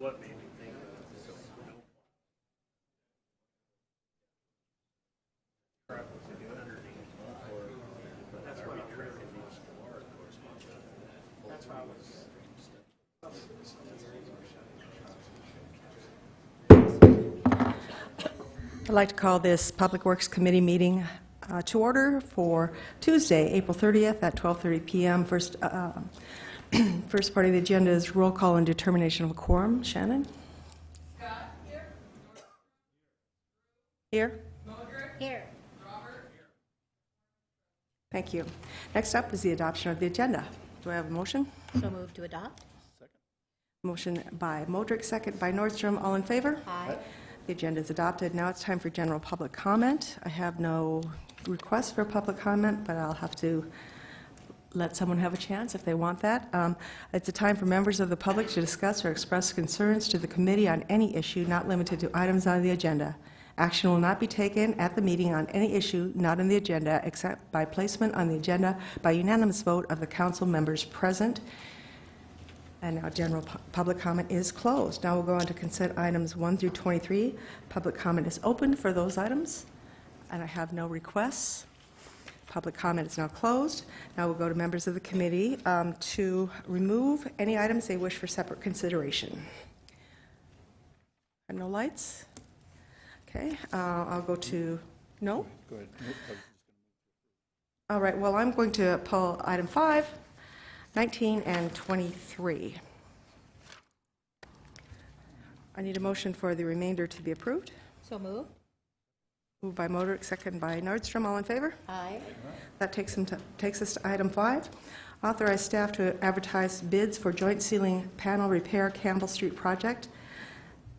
What made me think of this crap was it doing underneath or that's why we tried to use more correspondence. That's why I was I'd like to call this Public Works Committee meeting to order for Tuesday, April 30th at 12:30 p.m. First part of the agenda is roll call and determination of a quorum. Shannon? Scott? Here. Here. Modrick? Here. Robert? Here. Thank you. Next up is the adoption of the agenda. Do I have a motion? So moved to adopt. second. Motion by Modrick, second by Nordstrom. All in favor? Aye. The agenda is adopted. Now it's time for general public comment. I have no request for public comment, but I'll have to let someone have a chance if they want that. It's a time for members of the public to discuss or express concerns to the committee on any issue not limited to items on the agenda. Action will not be taken at the meeting on any issue not on the agenda except by placement on the agenda by unanimous vote of the council members present. And now general public comment is closed. Now we'll go on to consent items 1 through 23. Public comment is open for those items, and I have no requests. Public comment is now closed. Now we'll go to members of the committee to remove any items they wish for separate consideration. And no lights? Okay, I'll go to, no? Go ahead. All right, well, I'm going to pull item 5, 19, and 23. I need a motion for the remainder to be approved. So moved. Moved by Modrick, second by Nordstrom. All in favor? Aye. That takes us to item 5. Authorize staff to advertise bids for joint ceiling panel repair Campbell Street project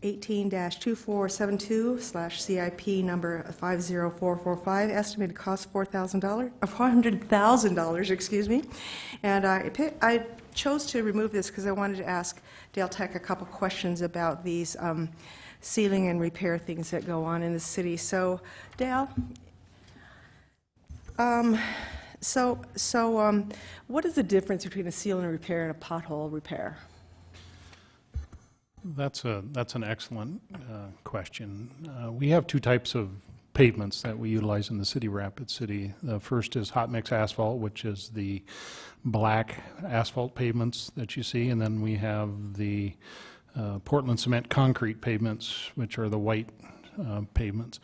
18-2472/CIP number 50445. Estimated cost $400,000, excuse me. And I chose to remove this because I wanted to ask Dale Tech a couple questions about these ceiling and repair things that go on in the city. So, Dale, what is the difference between a ceiling repair and a pothole repair? That's an excellent question. We have two types of pavements that we utilize in the city, Rapid City. The first is hot mix asphalt, which is the black asphalt pavements that you see, and then we have the Portland cement concrete pavements, which are the white pavements.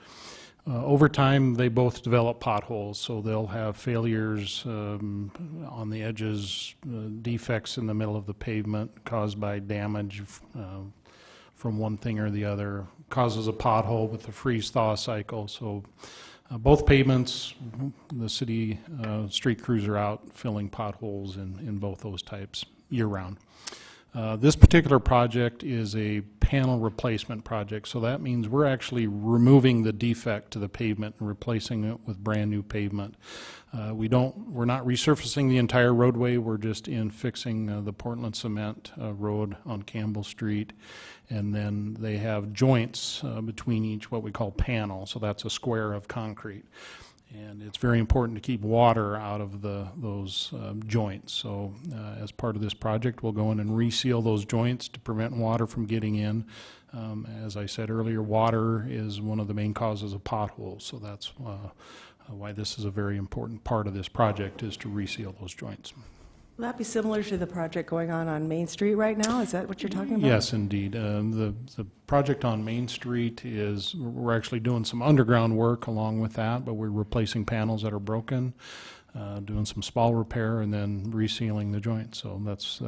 Over time, they both develop potholes, so they'll have failures on the edges, defects in the middle of the pavement caused by damage from one thing or the other, causes a pothole with the freeze-thaw cycle. So both pavements, the city street crews are out filling potholes in both those types year-round. This particular project is a panel replacement project, so that means we're actually removing the defect to the pavement and replacing it with brand new pavement. We're not resurfacing the entire roadway, we're just fixing the Portland cement road on Campbell Street, and then they have joints between each what we call panel, so that's a square of concrete. And it's very important to keep water out of those joints. So as part of this project, we'll go in and reseal those joints to prevent water from getting in. As I said earlier, water is one of the main causes of potholes. So that's why this is a very important part of this project, is to reseal those joints. Will that be similar to the project going on Main Street right now? Is that what you're talking about? Yes, indeed. The project on Main Street is, we're actually doing some underground work along with that, but we're replacing panels that are broken, doing some spall repair, and then resealing the joints. So that's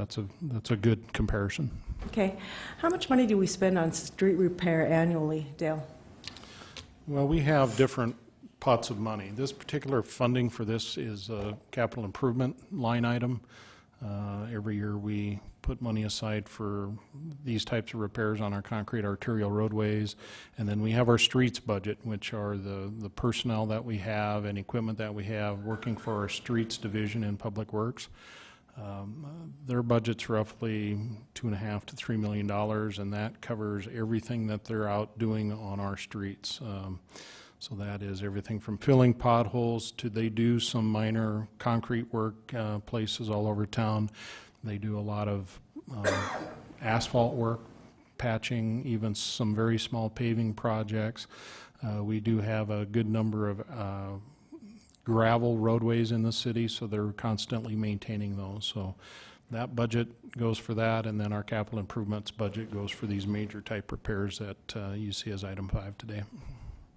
a good comparison. Okay. How much money do we spend on street repair annually, Dale? Well, we have different pots of money. This particular funding for this is a capital improvement line item. Every year we put money aside for these types of repairs on our concrete arterial roadways, and then we have our streets budget, which are the personnel that we have and equipment that we have working for our streets division in Public Works. Their budget's roughly $2.5 to $3 million, and that covers everything that they're out doing on our streets. So that is everything from filling potholes to they do some minor concrete work places all over town. They do a lot of asphalt work, patching, even some very small paving projects. We do have a good number of gravel roadways in the city, so they're constantly maintaining those. So that budget goes for that, and then our capital improvements budget goes for these major type repairs that you see as item 5 today.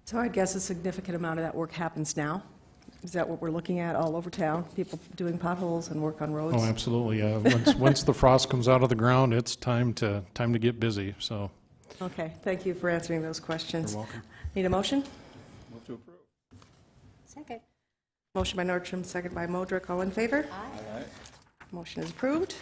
So I guess a significant amount of that work happens now? Is that what we're looking at all over town? People doing potholes and work on roads? Oh, absolutely. Once the frost comes out of the ground, it's time to get busy, so. Okay, thank you for answering those questions. You're welcome. Need a motion? Move to approve. Second. Motion by Nordstrom, second by Modrick. All in favor? Aye. Motion is approved.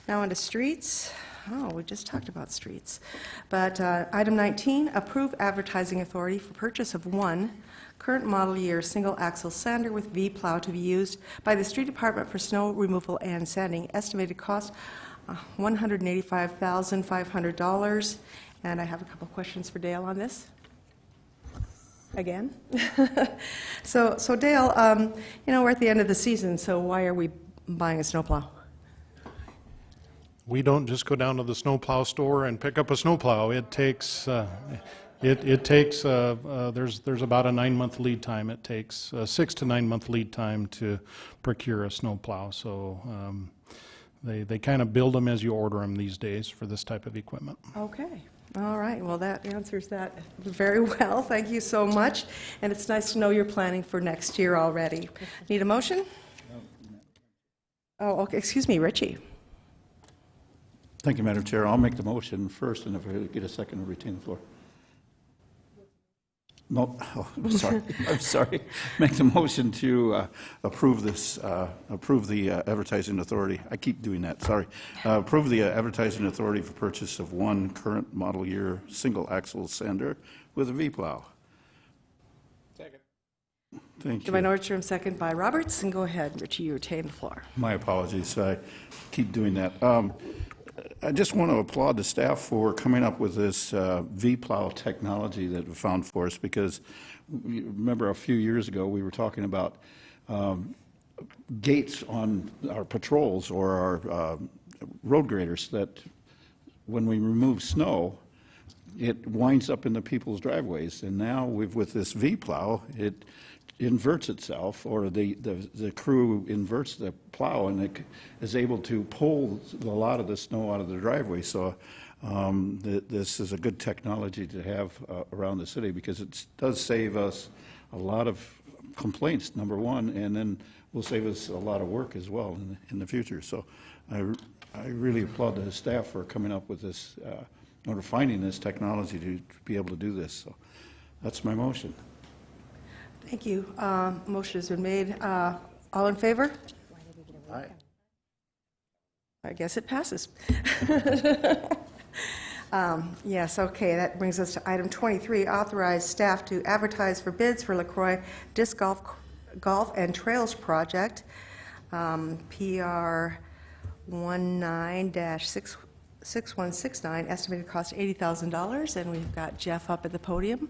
Now on to streets. Oh, we just talked about streets. But item 19, approve advertising authority for purchase of one current model year single-axle sander with V-plow to be used by the street department for snow removal and sanding. Estimated cost, $185,500. And I have a couple questions for Dale on this. Again. So Dale, we're at the end of the season, so why are we buying a snowplow? We don't just go down to the snowplow store and pick up a snowplow. It takes, there's about a 9-month lead time. It takes a 6 to 9 month lead time to procure a snowplow. So they kind of build them as you order them these days for this type of equipment. Okay. All right. Well, that answers that very well. Thank you so much. And it's nice to know you're planning for next year already. Need a motion? Oh, okay. Excuse me, Richie. Thank you, Madam Chair. I'll make the motion first, and if I get a second, I'll retain the floor. No, oh, I'm sorry. I'm sorry. Make the motion to approve this, approve the advertising authority. I keep doing that, sorry. Approve the advertising authority for purchase of one current model year single-axle sander with a V-plow. Second. Thank Given by you. Nordstrom, second by Roberts. And go ahead, Richie, you retain the floor. My apologies. I keep doing that. I just want to applaud the staff for coming up with this V-plow technology that we found for us, because remember a few years ago we were talking about gates on our patrols or our road graders that when we remove snow, it winds up in the people's driveways. And now with this V-plow, it inverts itself, or the crew inverts the plow, and it is able to pull a lot of the snow out of the driveway. So this is a good technology to have around the city, because it does save us a lot of complaints, number one, and then will save us a lot of work as well in the future. So I really applaud the staff for coming up with this, or finding this technology to be able to do this. So that's my motion. Thank you. Motion has been made. All in favor? Aye. I guess it passes. Yes, okay, that brings us to item 23, authorize staff to advertise for bids for LaCroix Disc Golf and Trails Project, PR 19-6169, estimated cost $80,000, and we've got Jeff up at the podium.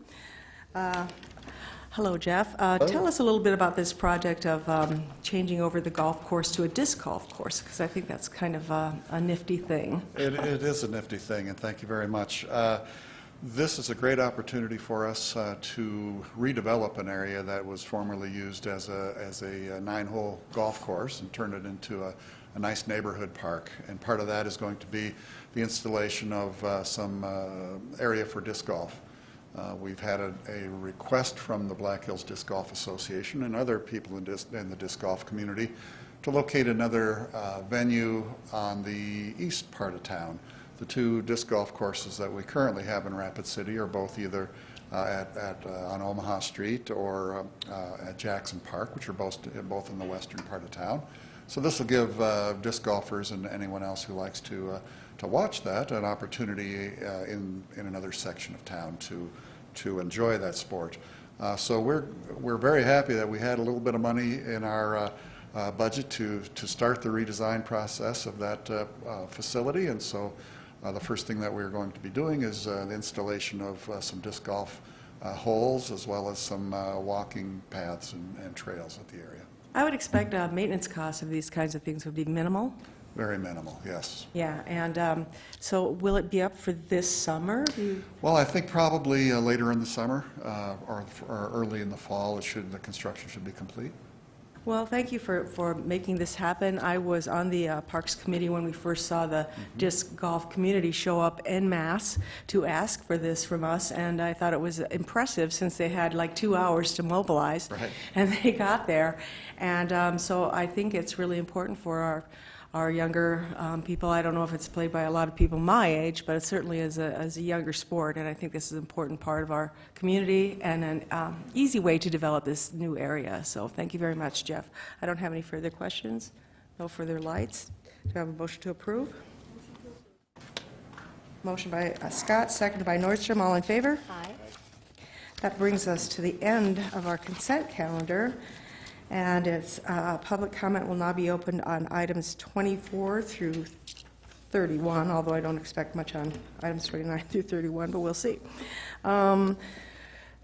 Hello, Jeff. Tell us a little bit about this project of changing over the golf course to a disc golf course, because I think that's kind of a nifty thing. It is a nifty thing, and thank you very much. This is a great opportunity for us to redevelop an area that was formerly used as a 9-hole golf course and turn it into a nice neighborhood park. And part of that is going to be the installation of some area for disc golf. We've had a request from the Black Hills Disc Golf Association and other people in the disc golf community to locate another venue on the east part of town. The two disc golf courses that we currently have in Rapid City are both either on Omaha Street or at Jackson Park, which are both in the western part of town. So this will give disc golfers and anyone else who likes to watch that an opportunity in another section of town to enjoy that sport. So we're very happy that we had a little bit of money in our budget to start the redesign process of that facility, and so the first thing that we're going to be doing is the installation of some disc golf holes, as well as some walking paths and trails at the area. I would expect maintenance costs of these kinds of things would be minimal. Very minimal, yes. Yeah, and so will it be up for this summer? Well, I think probably later in the summer or early in the fall, the construction should be complete. Well, thank you for making this happen. I was on the Parks Committee when we first saw the disc golf community show up en masse to ask for this from us, and I thought it was impressive since they had like 2 hours to mobilize. Right. And they got there. And so I think it's really important for our younger people. I don't know if it's played by a lot of people my age, but it certainly is a younger sport, and I think this is an important part of our community and an easy way to develop this new area. So thank you very much, Jeff. I don't have any further questions, no further lights. Do I have a motion to approve? Motion by Scott, seconded by Nordstrom. All in favor? Aye. That brings us to the end of our consent calendar. And it's, public comment will now be opened on items 24 through 31, although I don't expect much on items 29 through 31, but we'll see.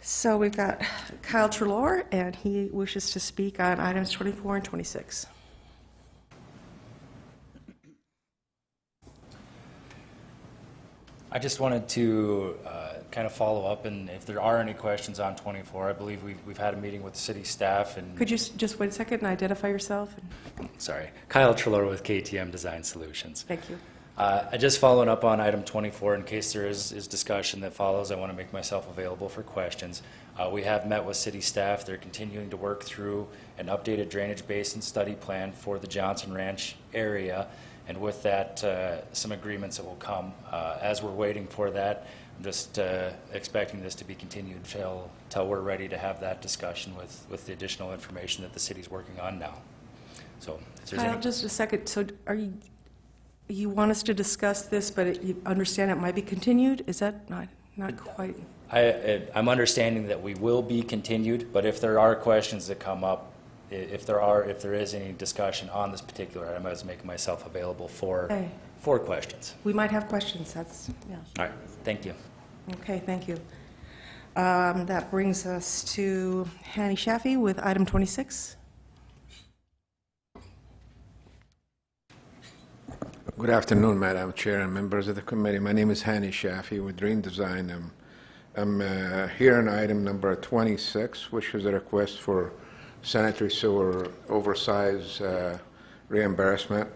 So we've got Kyle Treloar, and he wishes to speak on items 24 and 26. I just wanted to kind of follow up, and if there are any questions on 24, I believe we've had a meeting with the city staff. And Could you just wait a second and identify yourself? sorry, Kyle Treloar with KTM Design Solutions. Thank you. I just following up on item 24, in case there is discussion that follows, I want to make myself available for questions. We have met with city staff. They're continuing to work through an updated drainage basin study plan for the Johnson Ranch area, and with that, some agreements that will come. As we're waiting for that, I'm just expecting this to be continued till we're ready to have that discussion with the additional information that the city's working on now. So, if there's Kyle, any... just a second. So are you want us to discuss this, but you understand it might be continued? Is that not quite? I'm understanding that we will be continued, but if there are questions that come up, if there is any discussion on this particular item, I was making myself available for questions. We might have questions. That's, yeah. All right, thank you. Okay, thank you. That brings us to Hanny Shafi with item 26. Good afternoon, Madam Chair and members of the committee. My name is Hanny Shafi with Dream Design. I'm here on item number 26, which is a request for sanitary sewer oversize reimbursement.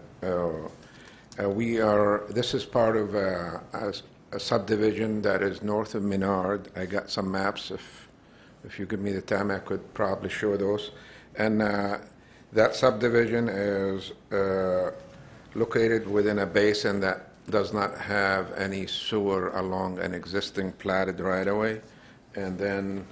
This is part of a subdivision that is north of Menard. I got some maps. If you give me the time, I could probably show those. And that subdivision is located within a basin that does not have any sewer along an existing platted right-of-way. And then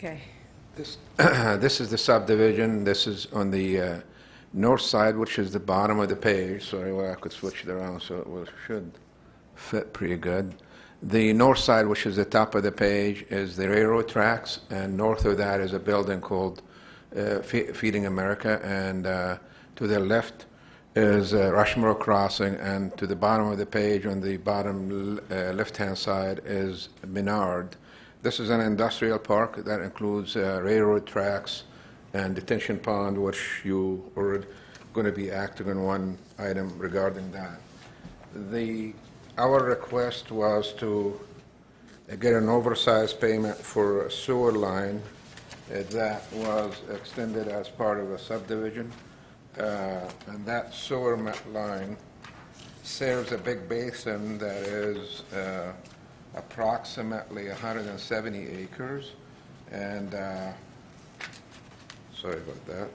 Okay. This is the subdivision. This is on the north side, which is the bottom of the page. Sorry, well, I could switch it around so it should fit pretty good. The north side, which is the top of the page, is the railroad tracks, and north of that is a building called Feeding America, and to the left is Rushmore Crossing, and to the bottom of the page on the bottom left-hand side is Menard. This is an industrial park that includes railroad tracks and detention pond, which you are going to be acting on one item regarding that. Our request was to get an oversized payment for a sewer line that was extended as part of a subdivision. And that sewer line serves a big basin that is approximately 170 acres, and sorry about that.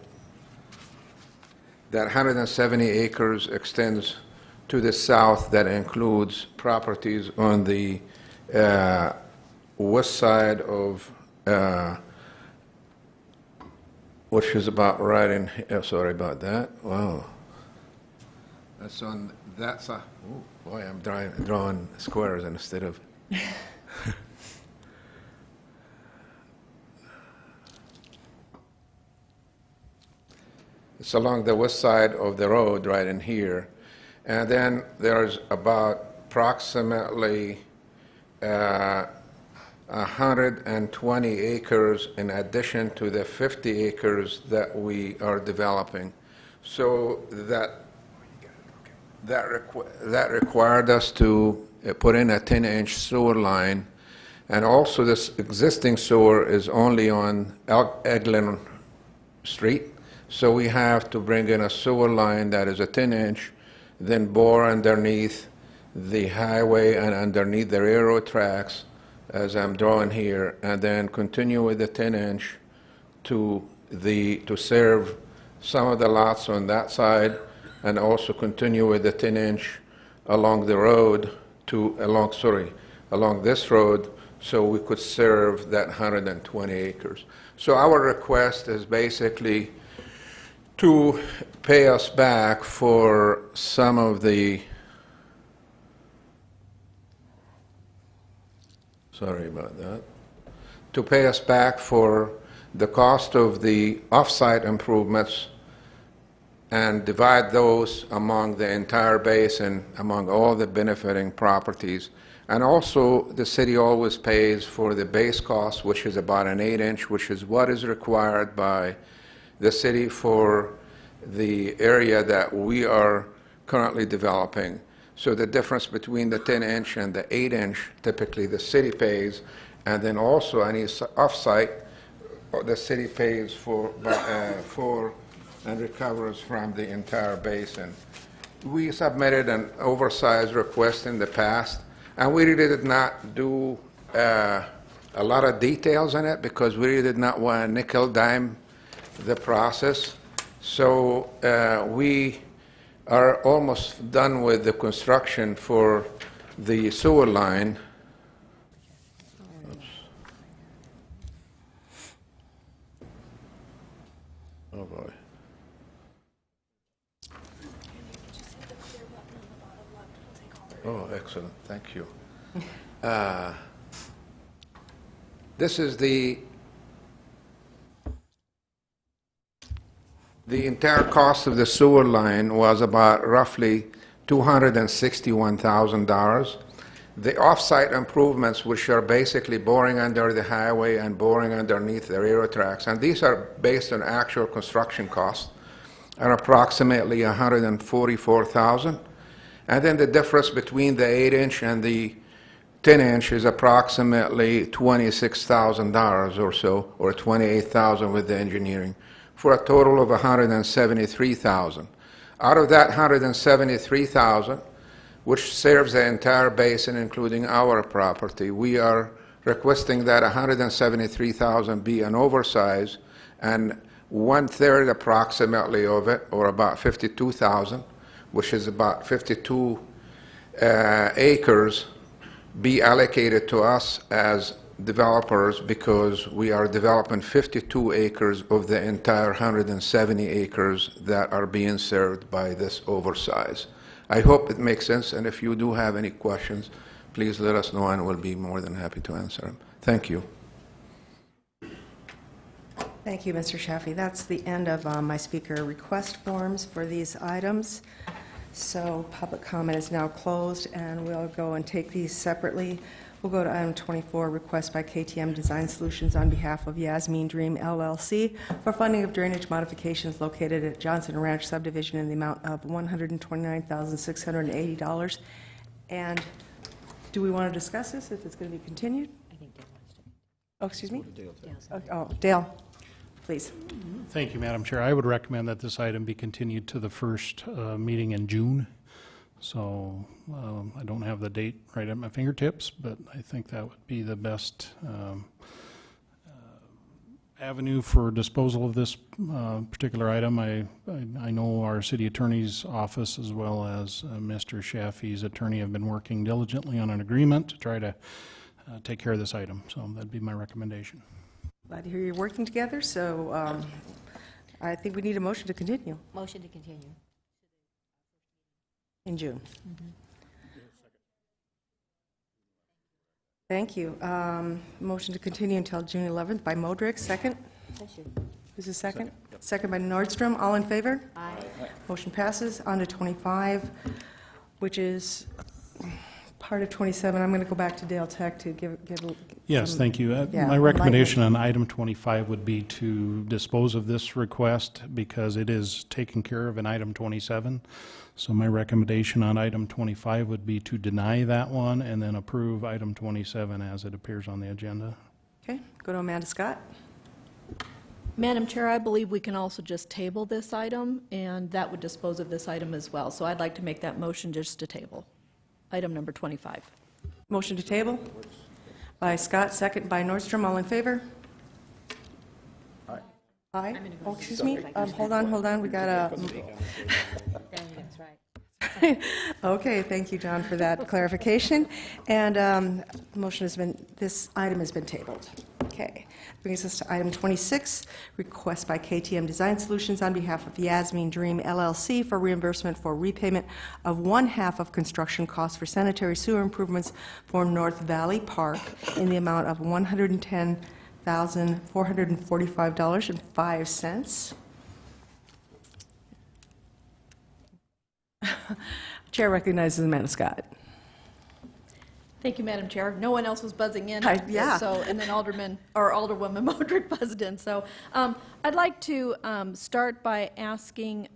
That 170 acres extends to the south. That includes properties on the west side of, which is about right in here. Sorry about that. Wow. That's on That's a, oh, boy, I'm drawing squares instead of. It's along the west side of the road, right in here. And then there's about approximately 120 acres in addition to the 50 acres that we are developing. So that required us to put in a 10-inch sewer line. And also this existing sewer is only on Eglin Street. So we have to bring in a sewer line that is a 10-inch, then bore underneath the highway and underneath the railroad tracks, as I'm drawing here, and then continue with the 10-inch to serve some of the lots on that side, and also continue with the 10-inch along the road along this road, so we could serve that 120 acres. So our request is basically to pay us back for some of the, sorry about that, to pay us back for the cost of the off-site improvements and divide those among the entire basin, among all the benefiting properties. And also, the city always pays for the base cost, which is about an 8-inch, which is what is required by the city for the area that we are currently developing. So the difference between the 10-inch and the 8-inch, typically the city pays, and then also any off-site, the city pays for and recovers from the entire basin. We submitted an oversized request in the past, and we really did not do a lot of details in it because we really did not want to nickel-dime the process. So we are almost done with the construction for the sewer line. Oops. Oh boy. Oh, excellent. Thank you. This is the entire cost of the sewer line was about roughly $261,000. The off-site improvements, which are basically boring under the highway and boring underneath the railroad tracks, and these are based on actual construction costs, are approximately $144,000. And then the difference between the 8-inch and the 10-inch is approximately $26,000 or so, or $28,000 with the engineering, for a total of $173,000. Out of that $173,000, which serves the entire basin, including our property, we are requesting that $173,000 be an oversize, and 1/3 approximately of it, or about $52,000, which is about 52 acres, be allocated to us as developers, because we are developing 52 acres of the entire 170 acres that are being served by this oversize. I hope it makes sense, and if you do have any questions, please let us know and we'll be more than happy to answer them. Thank you. Thank you, Mr. Shafi. That's the end of my speaker request forms for these items. So public comment is now closed, and we'll go and take these separately. We'll go to item 24, request by KTM Design Solutions on behalf of Yasmin Dream LLC for funding of drainage modifications located at Johnson Ranch subdivision in the amount of $129,680. And do we want to discuss this, if it's going to be continued? I think Dale wants to. Oh, excuse me? Dale's Oh, Dale, please. Thank you, Madam Chair. I would recommend that this item be continued to the first meeting in June. So I don't have the date right at my fingertips, but I think that would be the best avenue for disposal of this particular item. I know our city attorney's office, as well as Mr. Shafi's attorney, have been working diligently on an agreement to try to take care of this item. So that'd be my recommendation. Glad to hear you're working together, so I think we need a motion to continue. Motion to continue. In June. Thank you. Motion to continue until June 11th by Modrick, second. Who's the second? Second by Nordstrom. All in favor? Aye. Motion passes. On to 25, which is part of 27. I'm going to go back to Dale Tech to give Yes, thank you. yeah, My recommendation on item 25 would be to dispose of this request because it is taken care of in item 27. So my recommendation on item 25 would be to deny that one and then approve item 27 as it appears on the agenda. Okay, go to Amanda Scott. Madam Chair, I believe we can also just table this item, and that would dispose of this item as well. So I'd like to make that motion just to table, item number 25. Motion to table by Scott, second by Nordstrom. All in favor? Aye. Oh, excuse me. Hold on. We got a... That's right. Okay, thank you, John, for that clarification. And motion has been, this item has been tabled. Okay. Brings us to item 26, request by KTM Design Solutions on behalf of Yasmin Dream LLC for reimbursement for repayment of one-half of construction costs for sanitary sewer improvements for North Valley Park in the amount of $110,445.05. Chair recognizes Amanda Scott. Thank you, Madam Chair. No one else was buzzing in. Yeah. So, and then Alderwoman Modrick buzzed in. So I'd like to start by asking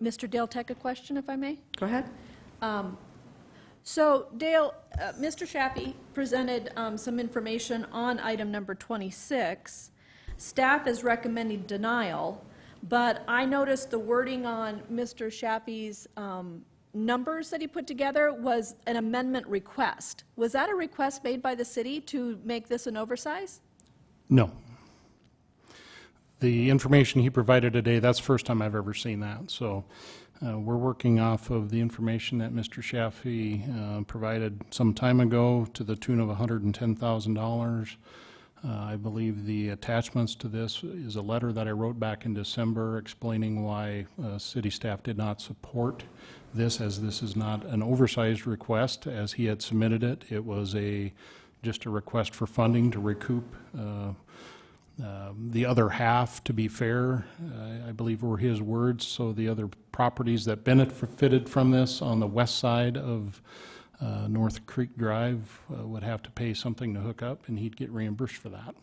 Mr. Dale Tech a question, if I may. Go ahead. So, Dale, Mr. Shaffey presented some information on item number 26. Staff is recommending denial, but I noticed the wording on Mr. Shaffey's numbers that he put together was an amendment request. Was that a request made by the city to make this an oversize? No. The information he provided today, that's the first time I've ever seen that. So we're working off of the information that Mr. Shaffey provided some time ago to the tune of $110,000. I believe the attachments to this is a letter that I wrote back in December explaining why city staff did not support this, as this is not an oversized request as he had submitted it. It was just a request for funding to recoup the other half, to be fair, I believe were his words. So the other properties that benefited from this on the west side of North Creek Drive would have to pay something to hook up, and he'd get reimbursed for that.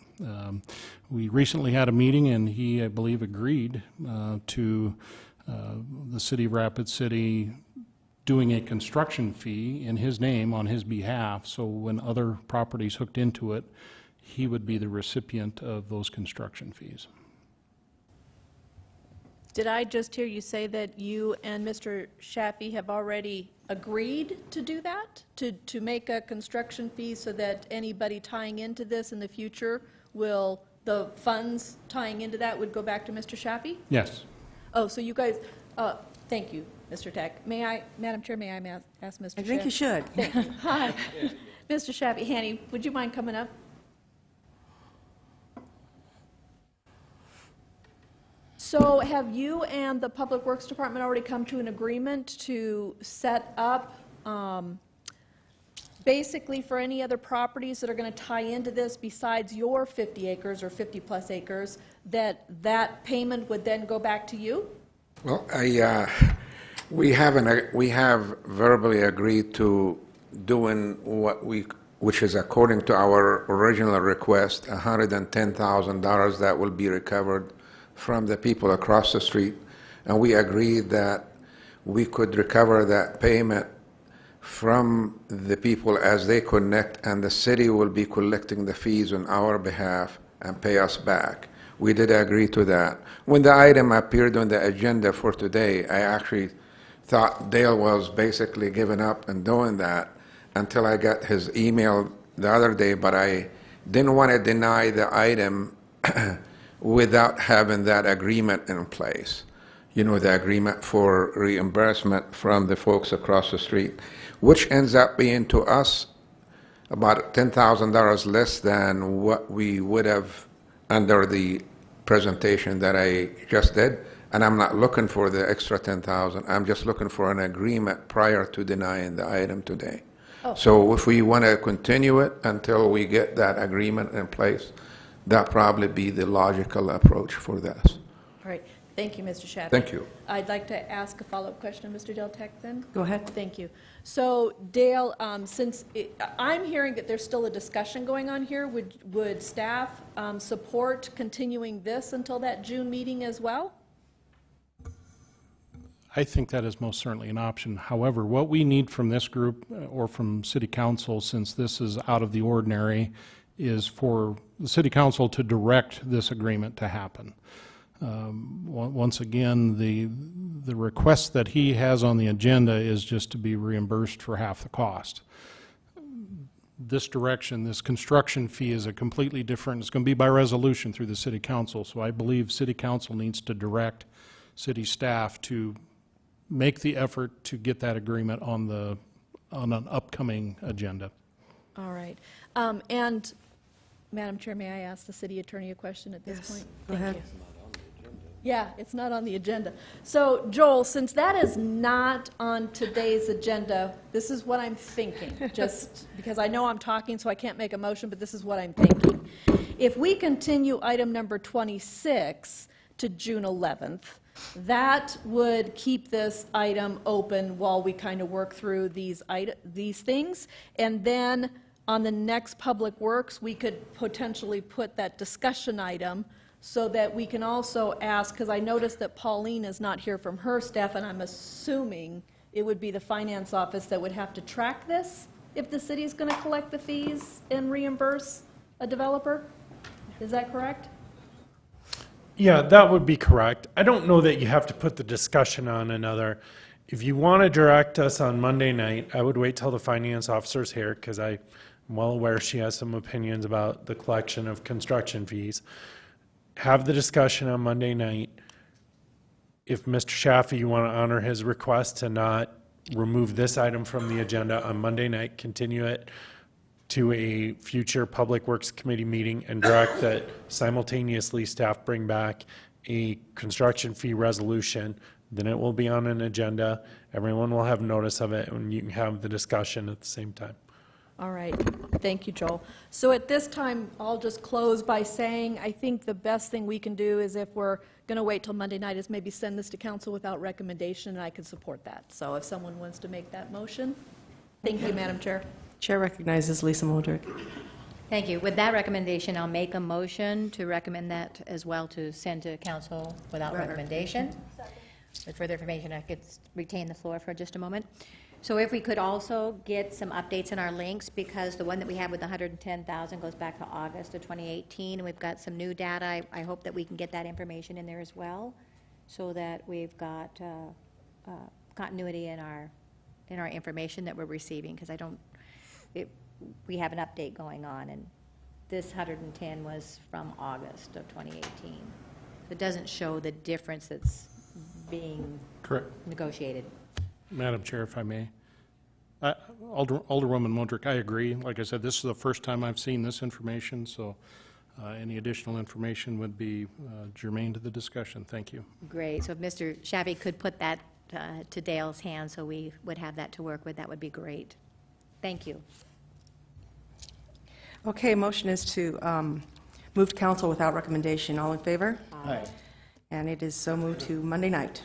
We recently had a meeting, and he, I believe, agreed to the City of Rapid City doing a construction fee in his name on his behalf, so when other properties hooked into it, he would be the recipient of those construction fees. Did I just hear you say that you and Mr. Shaffey have already agreed to do that? To make a construction fee so that anybody tying into this in the future the funds tying into that would go back to Mr. Shaffey? Yes. Oh, so you guys, thank you, Mr. Tech. Madam Chair, may I ask Mr. Shaffey? I think you should. Thank you. Hi. Mr. Shaffey, Hanny, would you mind coming up? So have you and the Public Works Department already come to an agreement to set up, basically for any other properties that are going to tie into this besides your 50 acres or 50-plus acres, that payment would then go back to you? Well, we have verbally agreed to doing which is according to our original request, $110,000 that will be recovered from the people across the street, and we agreed that we could recover that payment from the people as they connect, and the city will be collecting the fees on our behalf and pay us back. We did agree to that. When the item appeared on the agenda for today, I actually thought Dale was basically giving up and doing that until I got his email the other day, but I didn't want to deny the item without having that agreement in place. You know, the agreement for reimbursement from the folks across the street, which ends up being to us about $10,000 less than what we would have under the presentation that I just did. And I'm not looking for the extra 10,000. I'm just looking for an agreement prior to denying the item today. So if we want to continue it until we get that agreement in place, that probably be the logical approach for this. All right, thank you, Mr. Shafi. Thank you. I'd like to ask a follow-up question of Mr. Del Tec then. Go ahead. Thank you. So Dale, I'm hearing that there's still a discussion going on here, would staff support continuing this until that June meeting as well? I think that is most certainly an option. However, what we need from this group or from City Council, since this is out of the ordinary, is for the City Council to direct this agreement to happen. Once again, the request that he has on the agenda is just to be reimbursed for half the cost. This direction, this construction fee is a completely different, it's going to be by resolution through the City Council, so I believe City Council needs to direct city staff to make the effort to get that agreement on an upcoming agenda. All right. And, Madam Chair, may I ask the city attorney a question at this point? Go ahead. Thank you. Yeah, it's not on the agenda. So, Joel, since that is not on today's agenda, this is what I'm thinking, just because I know I'm talking, so I can't make a motion, but this is what I'm thinking. If we continue item number 26 to June 11th, that would keep this item open while we kind of work through these things. And then on the next Public Works, we could potentially put that discussion item so that we can also ask, because I noticed that Pauline is not here from her staff, and I'm assuming it would be the finance office that would have to track this if the city is going to collect the fees and reimburse a developer. Is that correct? Yeah, that would be correct. I don't know that you have to put the discussion on another. If you want to direct us on Monday night, I would wait till the finance officer's here, because I'm well aware she has some opinions about the collection of construction fees. Have the discussion on Monday night. If Mr. Shafi, you want to honor his request to not remove this item from the agenda on Monday night, continue it to a future Public Works Committee meeting and direct that simultaneously staff bring back a construction fee resolution, then it will be on an agenda. Everyone will have notice of it, and you can have the discussion at the same time. All right. Thank you, Joel. So at this time, I'll just close by saying I think the best thing we can do is, if we're going to wait till Monday night, is maybe send this to council without recommendation, and I can support that. So if someone wants to make that motion. Thank you, Madam Chair. Chair recognizes Lisa Moldrick. Thank you. With that recommendation, I'll make a motion to recommend that as well, to send to council without recommendation. With further information, I could retain the floor for just a moment. So if we could also get some updates in our links, because the one that we have with 110,000 goes back to August of 2018, and we've got some new data. I hope that we can get that information in there as well, so that we've got continuity in our information that we're receiving, because we have an update going on, and this 110 was from August of 2018. It doesn't show the difference that's being negotiated. Madam Chair, if I may. Alderwoman Modrick, I agree. Like I said, this is the first time I've seen this information, so any additional information would be germane to the discussion. Thank you. Great. So if Mr. Shafi could put that to Dale's hands so we would have that to work with, that would be great. Thank you. Okay, motion is to move to council without recommendation. All in favor? Aye. And it is so moved to Monday night.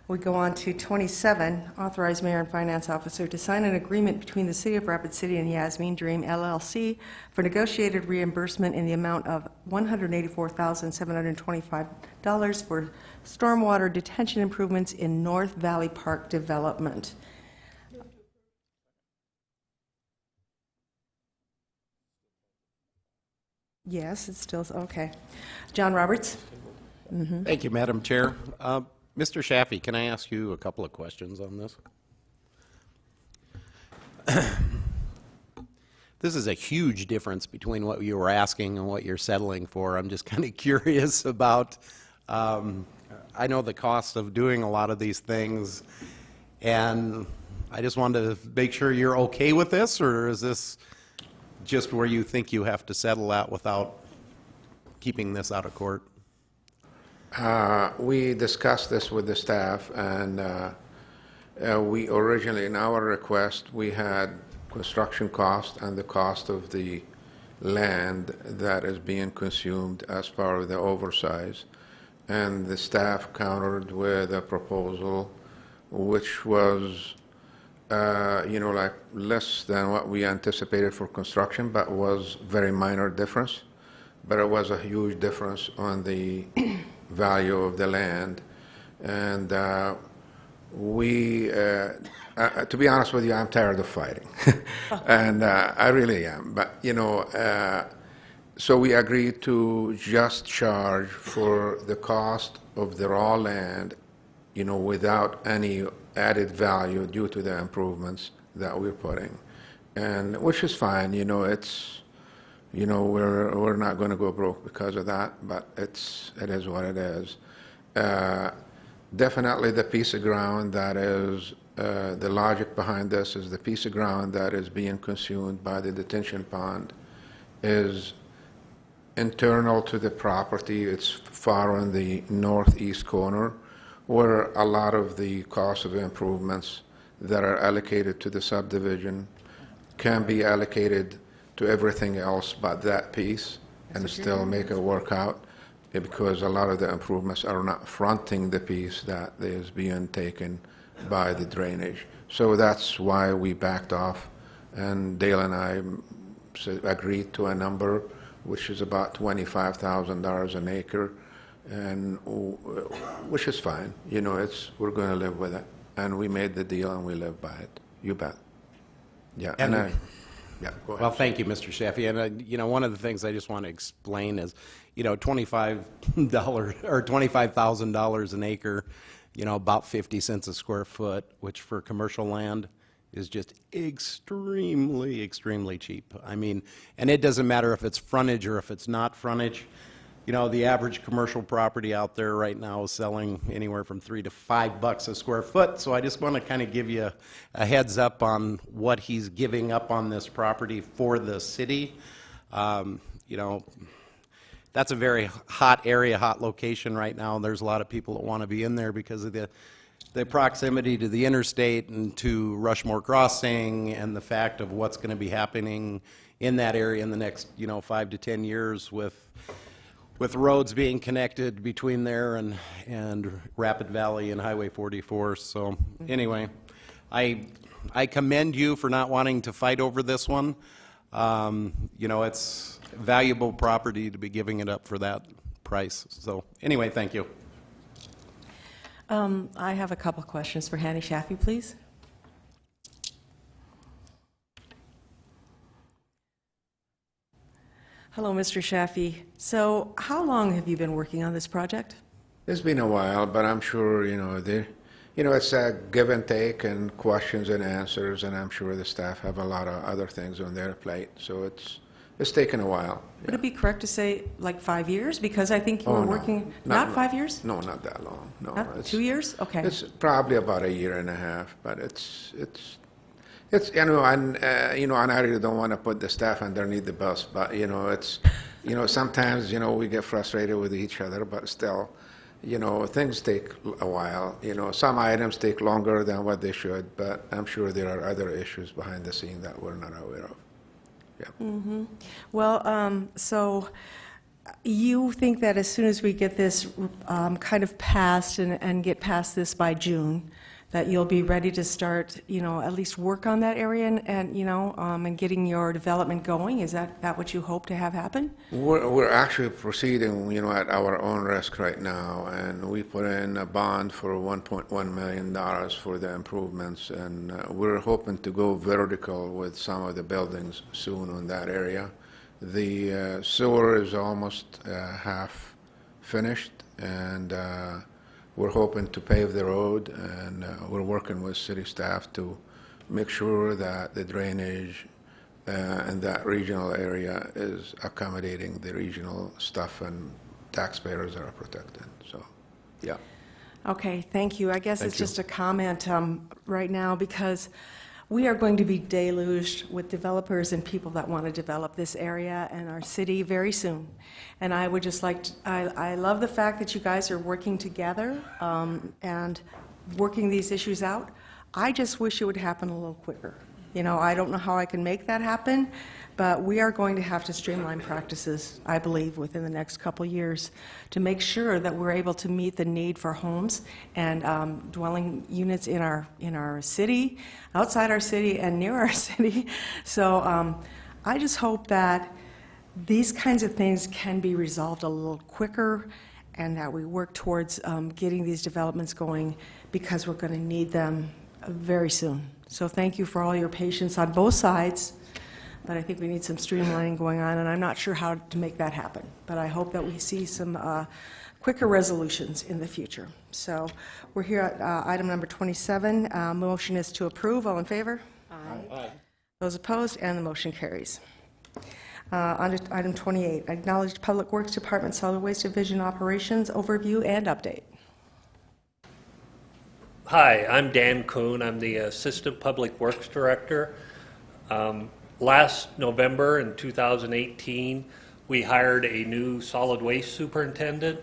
We go on to 27, authorize mayor and finance officer to sign an agreement between the City of Rapid City and Yasmin Dream LLC for negotiated reimbursement in the amount of $184,725 for stormwater detention improvements in North Valley Park development. Yes, it's still, okay. John Roberts? Thank you, Madam Chair. Mr. Shafi, can I ask you a couple of questions on this? This is a huge difference between what you were asking and what you're settling for. I'm just kind of curious about, I know the cost of doing a lot of these things, and I just wanted to make sure you're okay with this, or is this just where you think you have to settle out without keeping this out of court? We discussed this with the staff, and we originally, in our request, we had construction cost and the cost of the land that is being consumed as part of the oversize. And the staff countered with a proposal which was, like less than what we anticipated for construction, but was very minor difference. But it was a huge difference on the value of the land. And to be honest with you, I'm tired of fighting. And I really am. But, so we agreed to just charge for the cost of the raw land, without any added value due to the improvements that we're putting. And which is fine, it's, we're not going to go broke because of that, but it is what it is. Definitely the piece of ground that is, the logic behind this is the piece of ground that is being consumed by the detention pond is internal to the property. It's far on the northeast corner, where a lot of the cost of improvements that are allocated to the subdivision can be allocated to everything else but that piece and still make it work out, because a lot of the improvements are not fronting the piece that is being taken by the drainage. So that's why we backed off, and Dale and I agreed to a number which is about $25,000 an acre, and which is fine. We're going to live with it, and we made the deal and we live by it. You bet. Yeah, And- go ahead. Well, thank you, Mr. Sheffy. And, one of the things I just want to explain is, $25 or $25,000 an acre, about 50 cents a square foot, which for commercial land is just extremely, extremely cheap. I mean, and it doesn't matter if it's frontage or if it's not frontage. The average commercial property out there right now is selling anywhere from $3 to $5 a square foot. So I just want to kind of give you a heads up on what he's giving up on this property for the city. That's a very hot area, hot location right now. There's a lot of people that want to be in there because of the proximity to the interstate and to Rushmore Crossing, and the fact of what's going to be happening in that area in the next, 5 to 10 years with roads being connected between there and Rapid Valley and Highway 44. So anyway, I commend you for not wanting to fight over this one. It's valuable property to be giving it up for that price. So anyway, thank you. I have a couple questions for Hanny Shafee, please. Hello, Mr. Shafee. So how long have you been working on this project? It's been a while, but I'm sure, it's a give and take and questions and answers, and I'm sure the staff have a lot of other things on their plate, so it's taken a while. Would it be correct to say like 5 years? Because I think you Oh, were no. working, Not- not 5 years? No, not that long, no. Not 2 years? Okay. It's probably about a year and a half, but it's and I really don't want to put the staff underneath the bus, but sometimes we get frustrated with each other, but still, things take a while. Some items take longer than what they should, but I'm sure there are other issues behind the scene that we're not aware of. Yeah. Well, so you think that as soon as we get this kind of passed and get past this by June, that you'll be ready to start, at least work on that area and getting your development going? Is that what you hope to have happen? We're actually proceeding, at our own risk right now, and we put in a bond for $1.1 million for the improvements, and we're hoping to go vertical with some of the buildings soon on that area. The sewer is almost half finished, and we're hoping to pave the road, and we're working with city staff to make sure that the drainage in that regional area is accommodating the regional stuff and taxpayers are protected. So, yeah. Okay, thank you. I guess it's just a comment right now, because we are going to be deluged with developers and people that want to develop this area and our city very soon. And I would just like to, I love the fact that you guys are working together and working these issues out. I just wish it would happen a little quicker. You know, I don't know how I can make that happen, but we are going to have to streamline practices, I believe, within the next couple years to make sure that we're able to meet the need for homes and dwelling units in our city, outside our city, and near our city. So I just hope that these kinds of things can be resolved a little quicker and that we work towards getting these developments going because we're going to need them very soon. So thank you for all your patience on both sides, but I think we need some streamlining going on, and I'm not sure how to make that happen. But I hope that we see some quicker resolutions in the future. So we're here at item number 27. Motion is to approve. All in favor? Aye. Those opposed? And the motion carries. On to item 28, acknowledged Public Works Department Solid Waste Division Operations Overview and Update. Hi, I'm Dan Kuhn. I'm the Assistant Public Works Director. Last November in 2018, we hired a new solid waste superintendent,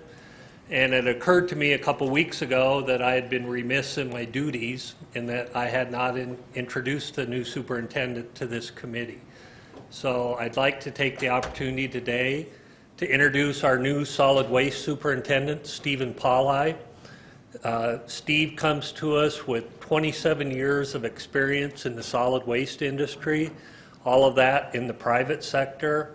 and it occurred to me a couple weeks ago that I had been remiss in my duties in that I had not introduced the new superintendent to this committee. So I'd like to take the opportunity today to introduce our new solid waste superintendent, Stephen Paulai. Steve comes to us with 27 years of experience in the solid waste industry, all of that in the private sector.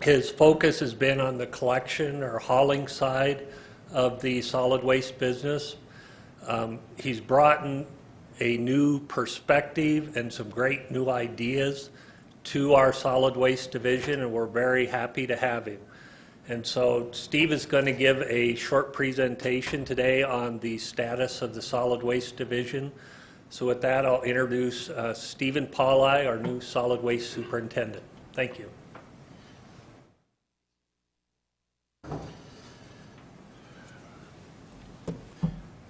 His focus has been on the collection or hauling side of the solid waste business. He's brought in a new perspective and some great new ideas to our solid waste division, and we're very happy to have him. And so Steve is going to give a short presentation today on the status of the solid waste division. So with that, I'll introduce Stephen Paulai, our new solid waste superintendent. Thank you.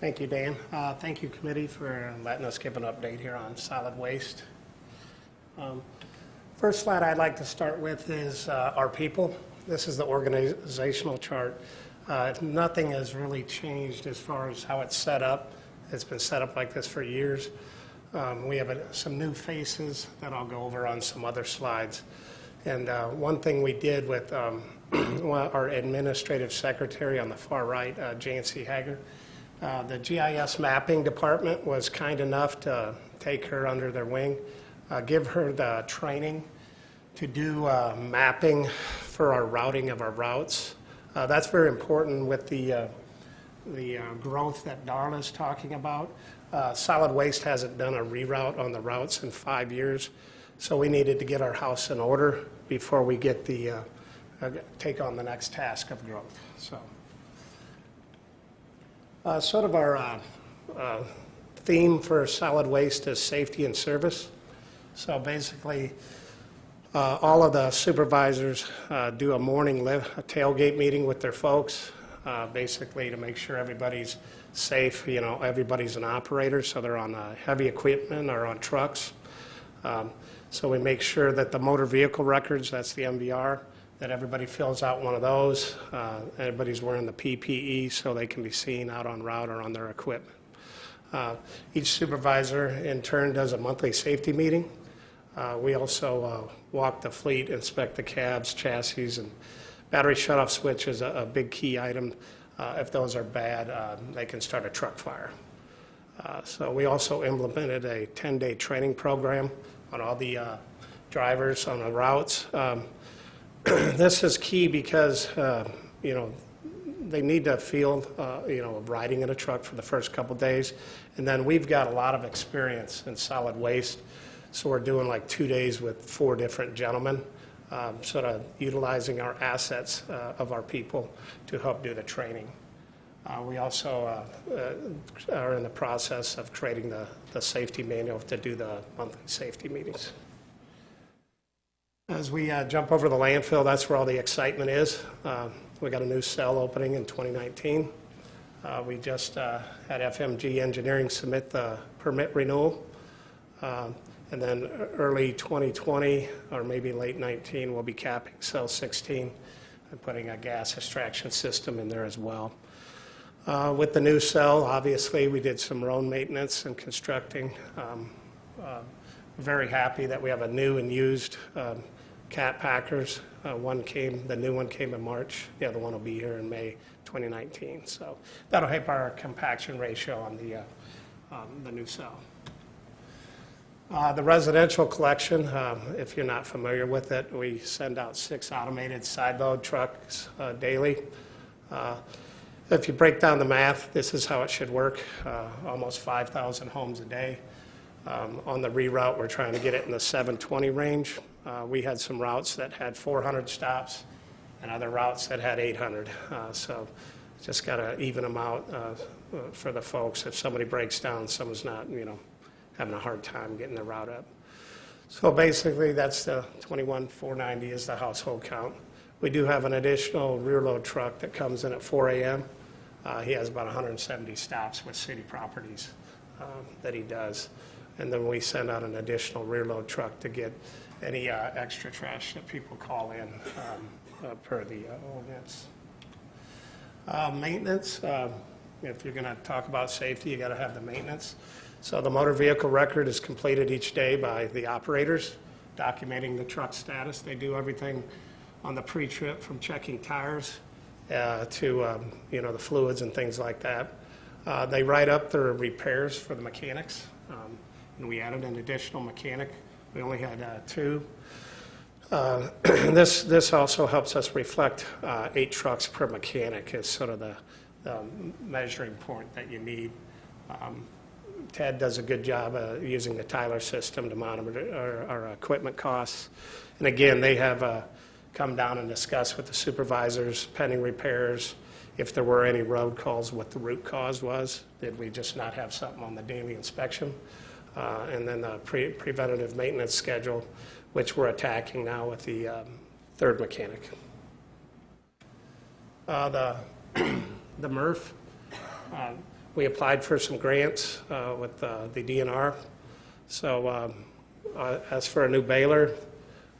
Thank you, Dan. Thank you, committee, for letting us give an update here on solid waste. First slide I'd like to start with is our people. This is the organizational chart. Nothing has really changed as far as how it's set up. It's been set up like this for years. We have some new faces that I'll go over on some other slides. And one thing we did with our administrative secretary on the far right, Jancy Hager, the GIS mapping department was kind enough to take her under their wing, give her the training to do mapping for our routing of our routes. That's very important with the growth that Darla's talking about. Solid waste hasn't done a reroute on the routes in 5 years, so we needed to get our house in order before we get take on the next task of growth. So, sort of our theme for solid waste is safety and service. So basically, all of the supervisors do a morning a tailgate meeting with their folks, basically to make sure everybody's safe. You know, everybody's an operator, so they're on heavy equipment or on trucks. So we make sure that the motor vehicle records, that's the MVR, that everybody fills out one of those. Everybody's wearing the PPE so they can be seen out on route or on their equipment. Each supervisor in turn does a monthly safety meeting. We also walk the fleet, inspect the cabs, chassis, and battery shutoff switch is a big key item. If those are bad, they can start a truck fire. So we also implemented a 10-day training program on all the drivers on the routes. This is key because, you know, they need to feel, you know, riding in a truck for the first couple days. And then we've got a lot of experience in solid waste. So we're doing like 2 days with 4 different gentlemen, sort of utilizing our assets of our people to help do the training. We also are in the process of creating the safety manual to do the monthly safety meetings. As we jump over the landfill, that's where all the excitement is. We got a new cell opening in 2019. We just had FMG Engineering submit the permit renewal. And then early 2020, or maybe late 19, we'll be capping cell 16 and putting a gas extraction system in there as well. With the new cell, obviously, we did some road maintenance and constructing. Very happy that we have a new and used cat packers. The new one came in March. The other one will be here in May 2019. So that'll help our compaction ratio on the new cell. The residential collection, if you're not familiar with it, we send out 6 automated side load trucks daily. If you break down the math, this is how it should work. Almost 5,000 homes a day. On the reroute, we're trying to get it in the 720 range. We had some routes that had 400 stops and other routes that had 800. So just got to even them out for the folks. If somebody breaks down, someone's not, having a hard time getting the route up. So basically, that's the 21,490 is the household count. We do have an additional rear load truck that comes in at 4 a.m. He has about 170 stops with city properties that he does. And then we send out an additional rear load truck to get any extra trash that people call in per the ordinance. Maintenance, if you're going to talk about safety, you got to have the maintenance. So the motor vehicle record is completed each day by the operators, documenting the truck status. They do everything on the pre-trip, from checking tires to the fluids and things like that. They write up their repairs for the mechanics, and we added an additional mechanic. We only had 2. This also helps us reflect 8 trucks per mechanic is sort of the measuring point that you need. Ted does a good job using the Tyler system to monitor our equipment costs. And again, they have come down and discussed with the supervisors pending repairs, if there were any road calls, what the root cause was. Did we just not have something on the daily inspection? And then the preventative maintenance schedule, which we're attacking now with the 3rd mechanic. The MRF, we applied for some grants with the DNR. So as for a new baler,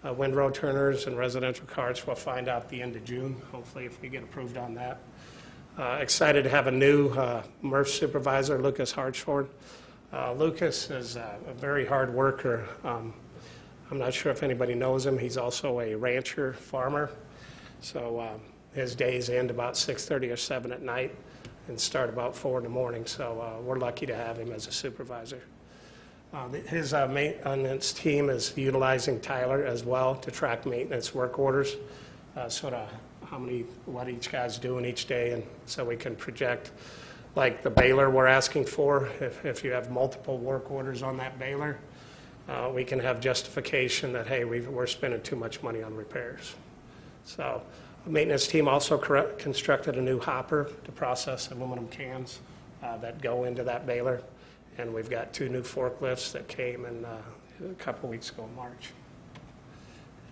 windrow turners and residential carts, we'll find out the end of June, hopefully, if we get approved on that. Excited to have a new MRF supervisor, Lucas Hartshorn. Lucas is a very hard worker. I'm not sure if anybody knows him. He's also a rancher farmer. So his days end about 6:30 or 7 at night and start about 4 in the morning. So we're lucky to have him as a supervisor. His maintenance team is utilizing Tyler as well to track maintenance work orders, sort of what each guy's doing each day, and so we can project, like the baler we're asking for. If you have multiple work orders on that baler, we can have justification that, hey, we're spending too much money on repairs. So the maintenance team also constructed a new hopper to process aluminum cans that go into that baler. And we've got 2 new forklifts that came in a couple weeks ago in March.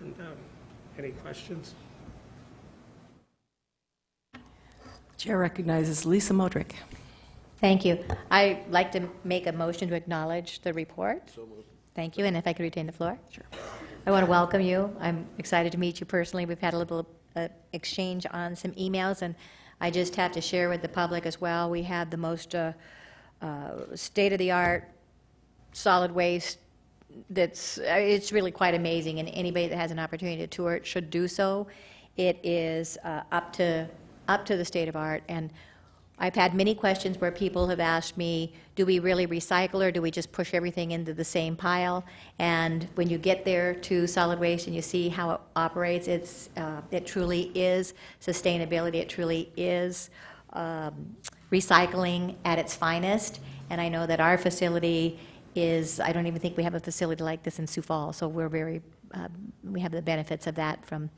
And any questions? Chair recognizes Lisa Modrick. Thank you. I'd like to make a motion to acknowledge the report. Thank you, and if I could retain the floor. Sure. I want to welcome you. I'm excited to meet you personally. We've had a little exchange on some emails, and I just have to share with the public as well. We have the most state-of-the-art solid waste it's really quite amazing, and anybody that has an opportunity to tour it should do so. It is up to the state of art, and I've had many questions where people have asked me, do we really recycle or do we just push everything into the same pile? And when you get there to solid waste and you see how it operates, it truly is sustainability. It truly is recycling at its finest. And I know that our facility is, I don't even think we have a facility like this in Sioux Falls, so we're very, we have the benefits of that from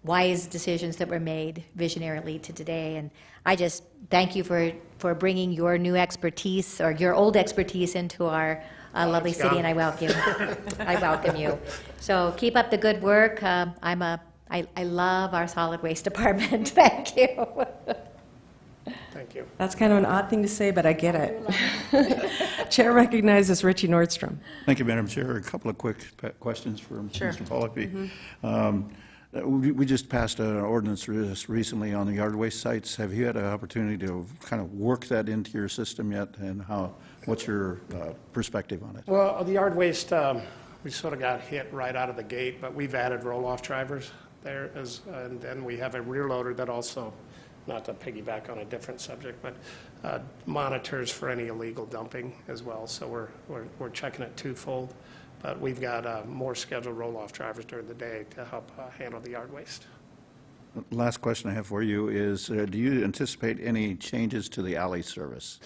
wise decisions that were made visionarily to today. And I just thank you for bringing your new expertise, or your old expertise, into our lovely city, and I welcome you. So keep up the good work. I love our solid waste department. Thank you. Thank you. That's kind of an odd thing to say, but I get it. Chair recognizes Richie Nordstrom. Thank you, Madam Chair. A couple of quick questions for Sure. Mr. Pollack. We just passed an ordinance recently on the yard waste sites. Have you had an opportunity to kind of work that into your system yet, and what's your perspective on it? Well, the yard waste, we sort of got hit right out of the gate, but we've added roll-off drivers there, and then we have a rear loader that also, not to piggyback on a different subject, but monitors for any illegal dumping as well. So we're checking it twofold, but we've got more scheduled roll-off drivers during the day to help handle the yard waste. Last question I have for you is, do you anticipate any changes to the alley service?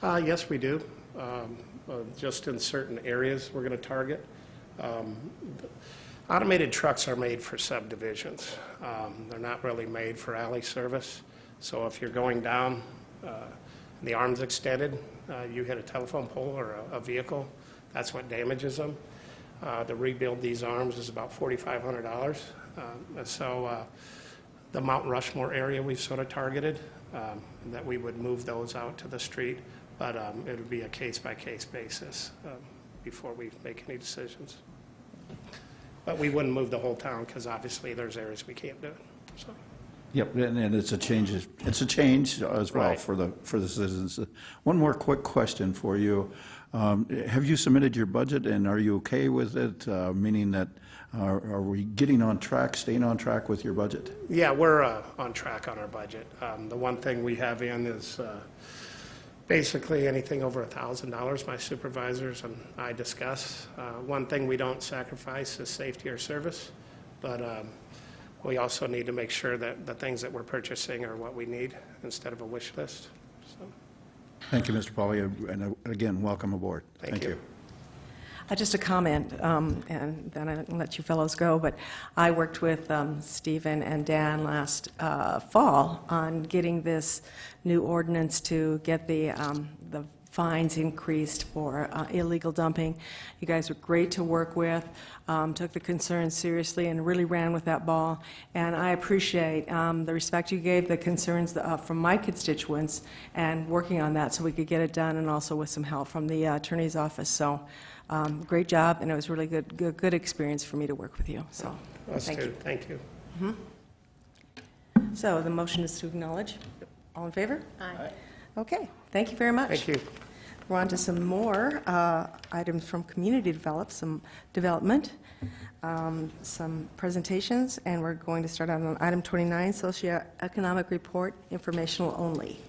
Yes, we do. Just in certain areas we're going to target. Automated trucks are made for subdivisions. They're not really made for alley service. So if you're going down, the arm's extended, you hit a telephone pole or a vehicle, that's what damages them. To rebuild these arms is about $4,500. So the Mount Rushmore area we've sort of targeted, that we would move those out to the street, but it would be a case-by-case basis before we make any decisions. But we wouldn't move the whole town because obviously there's areas we can't do it. So. Yep, and it's a change. It's a change as well Right. for the citizens. One more quick question for you: have you submitted your budget, and are you okay with it? Meaning that are we getting on track, staying on track with your budget? Yeah, we're on track on our budget. The one thing we have in is basically anything over $1,000 my supervisors and I discuss. One thing we don't sacrifice is safety or service, but we also need to make sure that the things that we're purchasing are what we need instead of a wish list. So, Thank you, Mr. Pauly, and again, welcome aboard. Thank you. Just a comment, and then I'll let you fellows go, but I worked with Stephen and Dan last fall on getting this new ordinance to get the fines increased for illegal dumping. You guys were great to work with, took the concerns seriously, and really ran with that ball. And I appreciate the respect you gave the concerns from my constituents and working on that so we could get it done, and also with some help from the attorney's office. So great job, and it was really good experience for me to work with you. So thank you. Thank you. So the motion is to acknowledge. All in favor? Aye. Okay, thank you very much. Thank you. We're on to some more items from community development, some presentations, and we're going to start out on item 29, socioeconomic report, informational only.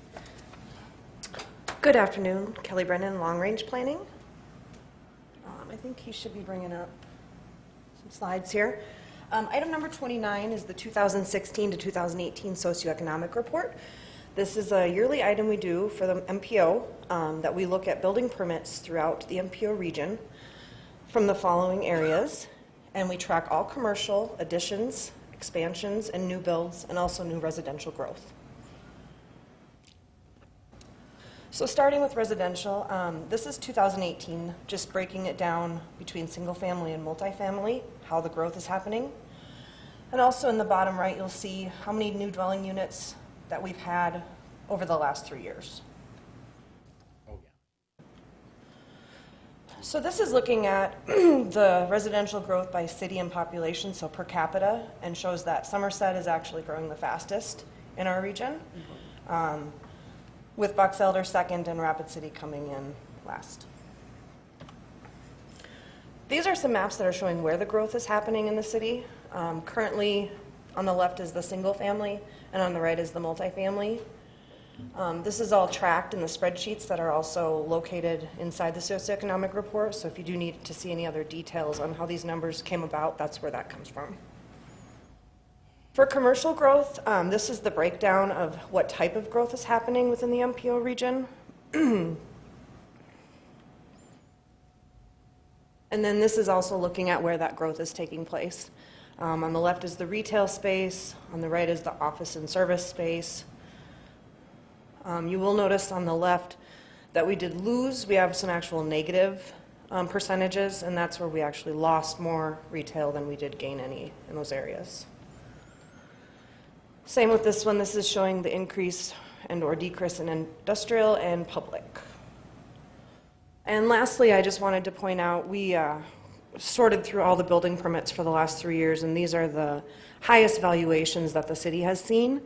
Good afternoon, Kelly Brennan, Long Range Planning. I think he should be bringing up some slides here. Item number 29 is the 2016 to 2018 socioeconomic report. This is a yearly item we do for the MPO that we look at building permits throughout the MPO region from the following areas, and we track all commercial additions, expansions, and new builds, and also new residential growth. So starting with residential, this is 2018, just breaking it down between single family and multifamily, how the growth is happening. And also in the bottom right, you'll see how many new dwelling units that we've had over the last 3 years. So this is looking at the residential growth by city and population, so per capita, and shows that Somerset is actually growing the fastest in our region, with Box Elder second and Rapid City coming in last. These are some maps that are showing where the growth is happening in the city. Currently, on the left is the single family, and on the right is the multifamily. This is all tracked in the spreadsheets that are also located inside the socioeconomic report, so if you do need to see any other details on how these numbers came about, that's where that comes from. For commercial growth, this is the breakdown of what type of growth is happening within the MPO region. And then this is also looking at where that growth is taking place. On the left is the retail space, on the right is the office and service space. You will notice on the left that we did lose, we have some actual negative percentages, and that's where we actually lost more retail than we did gain any in those areas. Same with this one. This is showing the increase and/or decrease in industrial and public. And lastly, I just wanted to point out, we sorted through all the building permits for the last 3 years, and these are the highest valuations that the city has seen.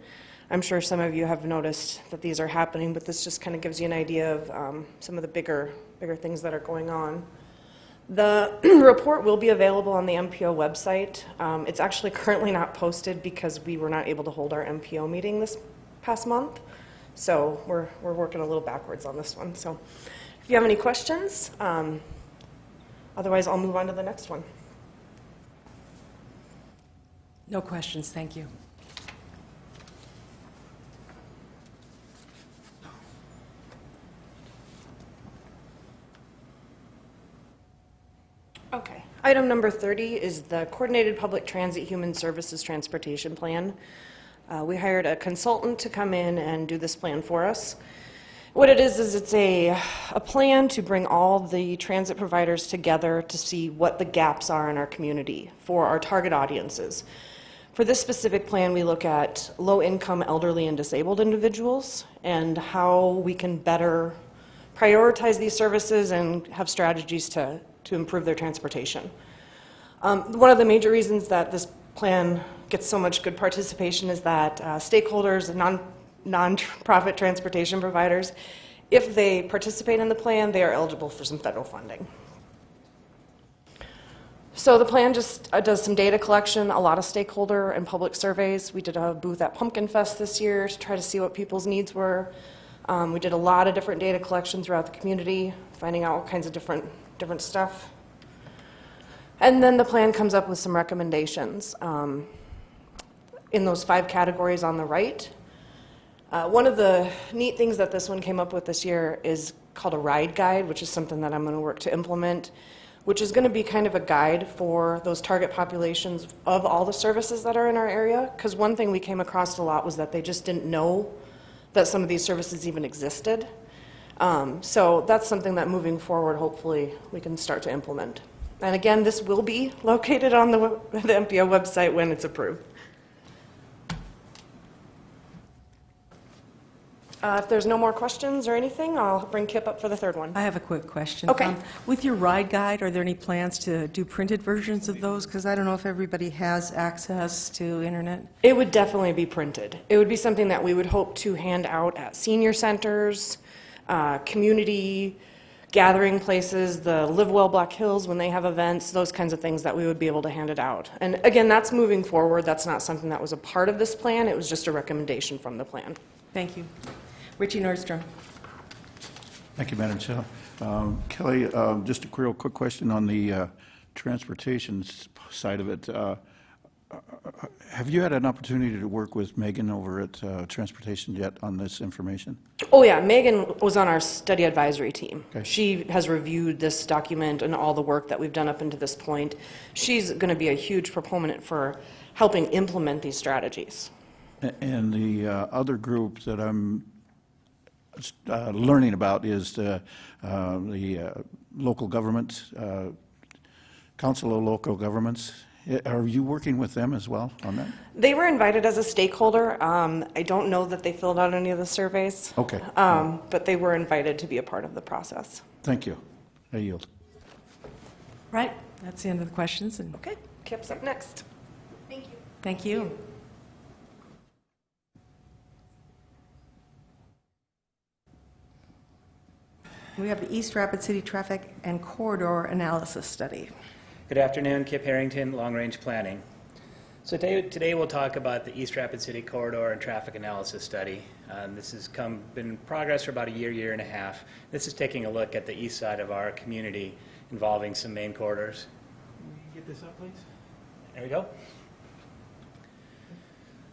I'm sure some of you have noticed that these are happening, but this just kind of gives you an idea of some of the bigger things that are going on. The report will be available on the MPO website. It's actually currently not posted because we were not able to hold our MPO meeting this past month. So we're working a little backwards on this one. So if you have any questions, otherwise I'll move on to the next one. No questions, thank you. Okay. Item number 30 is the Coordinated Public Transit Human Services Transportation Plan. We hired a consultant to come in and do this plan for us. What it is it's a plan to bring all the transit providers together to see what the gaps are in our community for our target audiences. For this specific plan, we look at low-income elderly and disabled individuals and how we can better prioritize these services and have strategies to improve their transportation. One of the major reasons that this plan gets so much good participation is that stakeholders and non-profit transportation providers, if they participate in the plan, they are eligible for some federal funding. So the plan just does some data collection, a lot of stakeholder and public surveys. We did a booth at Pumpkin Fest this year to try to see what people's needs were. We did a lot of different data collection throughout the community, finding out all kinds of different stuff. And then the plan comes up with some recommendations in those 5 categories on the right. One of the neat things that this one came up with this year is called a ride guide, which is something that I'm going to work to implement, which is going to be kind of a guide for those target populations of all the services that are in our area. Because one thing we came across a lot was that they just didn't know that some of these services even existed. So that's something that moving forward, hopefully, we can start to implement. And again, this will be located on the MPO website when it's approved. If there's no more questions or anything, I'll bring Kip up for the third one. I have a quick question. Okay. With your ride guide, are there any plans to do printed versions of those? Because I don't know if everybody has access to internet. It would definitely be printed. It would be something that we would hope to hand out at senior centers, community gathering places, the Live Well Black Hills when they have events, those kinds of things that we would be able to hand it out. And again, that's moving forward. That's not something that was a part of this plan. It was just a recommendation from the plan. Thank you. Richie Nordstrom. Thank you, Madam Chair. Kelly, just a real quick question on the transportation side of it. Have you had an opportunity to work with Megan over at Transportation yet on this information? Oh yeah, Megan was on our study advisory team. Okay. She has reviewed this document and all the work that we've done up until this point. She's going to be a huge proponent for helping implement these strategies. And the other group that I'm learning about is the local government, Council of Local Governments. Are you working with them as well on that? They were invited as a stakeholder. I don't know that they filled out any of the surveys. Okay. But they were invited to be a part of the process. Thank you. I yield. Right, that's the end of the questions. And Okay, Kip's up next. Thank you. thank you. We have the East Rapid City Traffic and Corridor Analysis Study. Good afternoon, Kip Harrington, Long Range Planning. So today we'll talk about the East Rapid City Corridor and Traffic Analysis Study. This has been in progress for about a year and a half. This is taking a look at the east side of our community involving some main corridors. Can we get this up, please? There we go.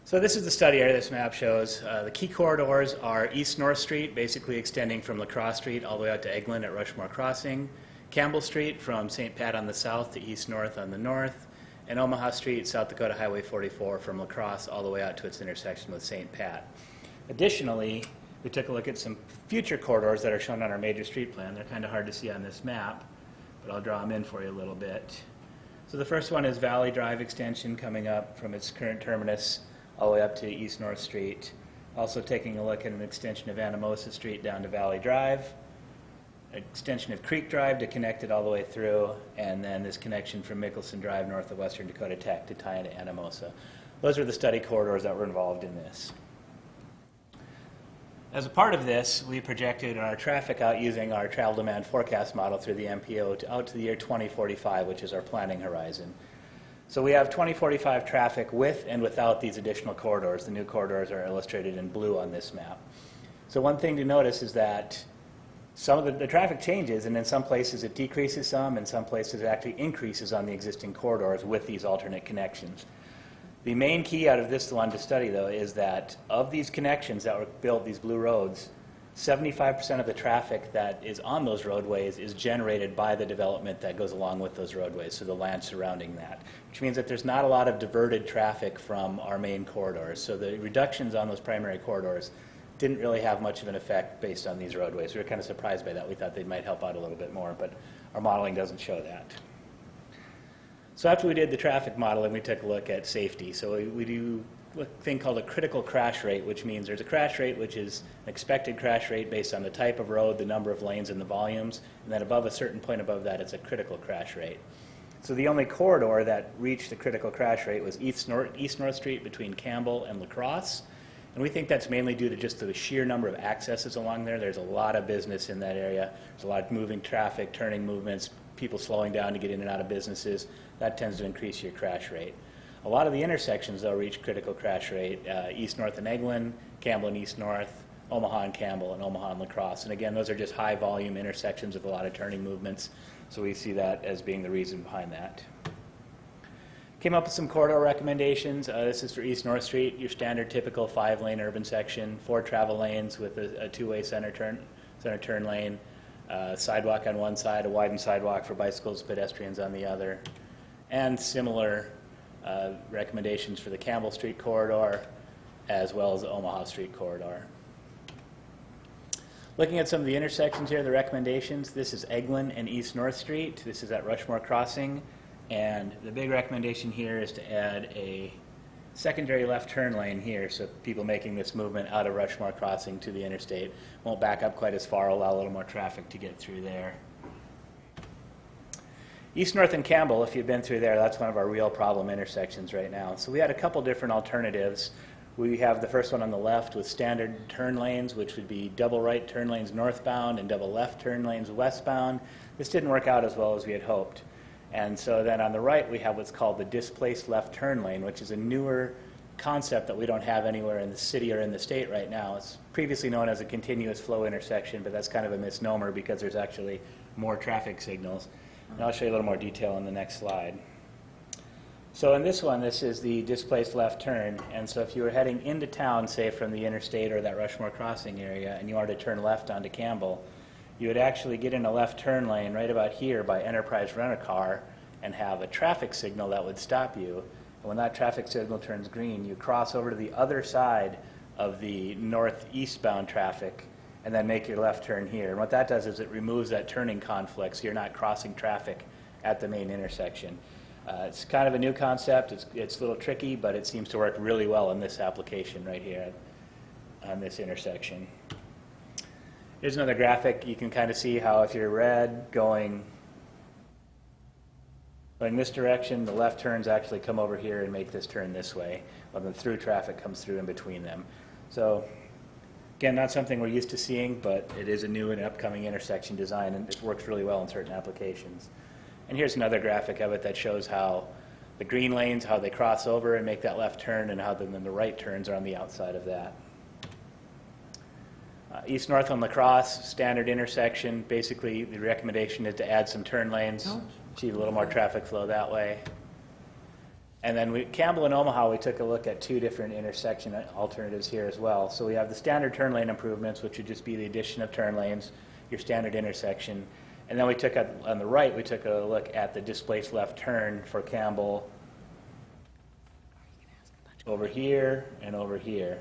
So this is the study area this map shows. The key corridors are East North Street, basically extending from La Crosse Street all the way out to Eglin at Rushmore Crossing, Campbell Street from St. Pat on the south to East North on the north, and Omaha Street, South Dakota Highway 44 from La Crosse all the way out to its intersection with St. Pat. Additionally, we took a look at some future corridors that are shown on our major street plan. They're kind of hard to see on this map, but I'll draw them in for you a little bit. So the first one is Valley Drive extension coming up from its current terminus all the way up to East North Street. Also taking a look at an extension of Anamosa Street down to Valley Drive, extension of Creek Drive to connect it all the way through, and then this connection from Mickelson Drive north of Western Dakota Tech to tie into Anamosa. Those are the study corridors that were involved in this. As a part of this, we projected our traffic out using our travel demand forecast model through the MPO out to the year 2045, which is our planning horizon. So we have 2045 traffic with and without these additional corridors. The new corridors are illustrated in blue on this map. So one thing to notice is that some of the traffic changes, and in some places it decreases some, in some places it actually increases on the existing corridors with these alternate connections. The main key out of this one to study, though, is that of these connections that were built, these blue roads, 75% of the traffic that is on those roadways is generated by the development that goes along with those roadways, so the land surrounding that, which means that there's not a lot of diverted traffic from our main corridors. So the reductions on those primary corridors didn't really have much of an effect based on these roadways. We were kind of surprised by that. We thought they might help out a little bit more, but our modeling doesn't show that. So after we did the traffic modeling, we took a look at safety. So we do a thing called a critical crash rate, which means there's a crash rate which is an expected crash rate based on the type of road, the number of lanes, and the volumes. And then above a certain point above that, it's a critical crash rate. So the only corridor that reached the critical crash rate was East North Street between Campbell and La Crosse. And we think that's mainly due to just the sheer number of accesses along there. There's a lot of business in that area. There's a lot of moving traffic, turning movements, people slowing down to get in and out of businesses. That tends to increase your crash rate. A lot of the intersections, though, reach critical crash rate. East North and Eglin, Campbell and East North, Omaha and Campbell, and Omaha and La Crosse. And again, those are just high volume intersections with a lot of turning movements. So we see that as being the reason behind that. Came up with some corridor recommendations. This is for East North Street, your standard typical 5-lane urban section, 4 travel lanes with a 2-way center turn lane, sidewalk on one side, a widened sidewalk for bicycles, pedestrians on the other, and similar recommendations for the Campbell Street corridor as well as the Omaha Street corridor. Looking at some of the intersections here, the recommendations, this is Eglin and East North Street. This is at Rushmore Crossing. And the big recommendation here is to add a secondary left turn lane here, so people making this movement out of Rushmore Crossing to the interstate won't back up quite as far, allow a little more traffic to get through there. East North and Campbell, if you've been through there, that's one of our real problem intersections right now. So we had a couple different alternatives. We have the first one on the left with standard turn lanes, which would be double right turn lanes northbound and double left turn lanes westbound. This didn't work out as well as we had hoped. And so then on the right, we have what's called the displaced left turn lane, which is a newer concept that we don't have anywhere in the city or in the state right now. It's previously known as a continuous flow intersection, but that's kind of a misnomer because there's actually more traffic signals. And I'll show you a little more detail on the next slide. So in this one, this is the displaced left turn. And so if you were heading into town, say from the interstate or that Rushmore Crossing area, and you wanted to turn left onto Campbell, you would actually get in a left turn lane right about here by Enterprise Rent-A-Car and have a traffic signal that would stop you. And when that traffic signal turns green, you cross over to the other side of the northeastbound traffic and then make your left turn here. And what that does is it removes that turning conflict, so you're not crossing traffic at the main intersection. It's kind of a new concept. It's a little tricky, but it seems to work really well in this application right here on this intersection. Here's another graphic. You can kind of see how if you're red going this direction, the left turns actually come over here and make this turn this way, while the through traffic comes through in between them. So again, not something we're used to seeing, but it is a new and upcoming intersection design, and it works really well in certain applications. And here's another graphic of it that shows how the green lanes, how they cross over and make that left turn, and how then the right turns are on the outside of that. East North on La Crosse, standard intersection. Basically, the recommendation is to add some turn lanes, achieve a little more traffic flow that way. And then Campbell and Omaha, we took a look at 2 different intersection alternatives here as well. So we have the standard turn lane improvements, which would just be the addition of turn lanes, your standard intersection. And then we took, on the right, we took a look at the displaced left turn for Campbell over here and over here.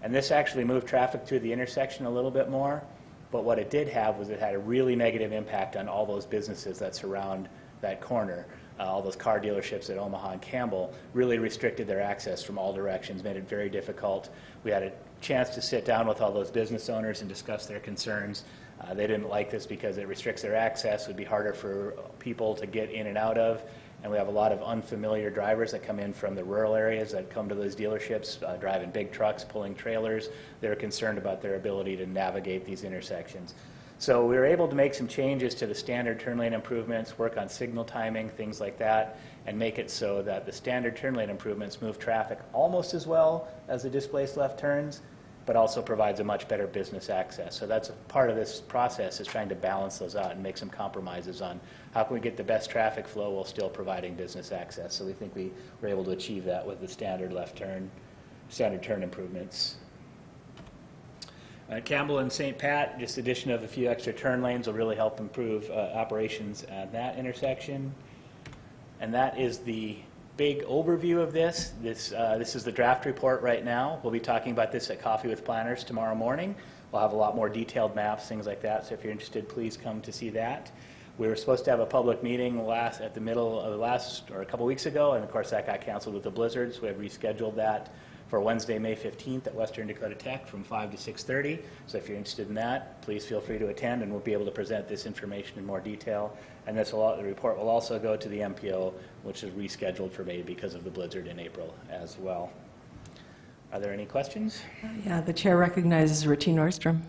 And this actually moved traffic through the intersection a little bit more, but what it did have was it had a really negative impact on all those businesses that surround that corner. all those car dealerships at Omaha and Campbell really restricted their access from all directions, made it very difficult. We had a chance to sit down with all those business owners and discuss their concerns. They didn't like this because it restricts their access. It would be harder for people to get in and out of. And we have a lot of unfamiliar drivers that come in from the rural areas that come to those dealerships, driving big trucks, pulling trailers. They're concerned about their ability to navigate these intersections. So we were able to make some changes to the standard turn lane improvements, work on signal timing, things like that, and make it so that the standard turn lane improvements move traffic almost as well as the displaced left turns, but also provides a much better business access. So that's a part of this process, is trying to balance those out and make some compromises on how can we get the best traffic flow while still providing business access. So we think we were able to achieve that with the standard standard turn improvements. Campbell and St. Pat, just addition of a few extra turn lanes will really help improve operations at that intersection. And that is the big overview of this. This is the draft report right now. We'll be talking about this at Coffee with Planners tomorrow morning. We'll have a lot more detailed maps, things like that, so if you're interested, please come to see that. We were supposed to have a public meeting at the middle of a couple weeks ago, and of course that got canceled with the blizzard, so we have rescheduled that for Wednesday, May 15th at Western Dakota Tech from 5 to 6:30. So if you're interested in that, please feel free to attend, and we'll be able to present this information in more detail. And the report will also go to the MPO, which is rescheduled for May because of the blizzard in April as well. Are there any questions? Yeah, the chair recognizes Richie Nordstrom.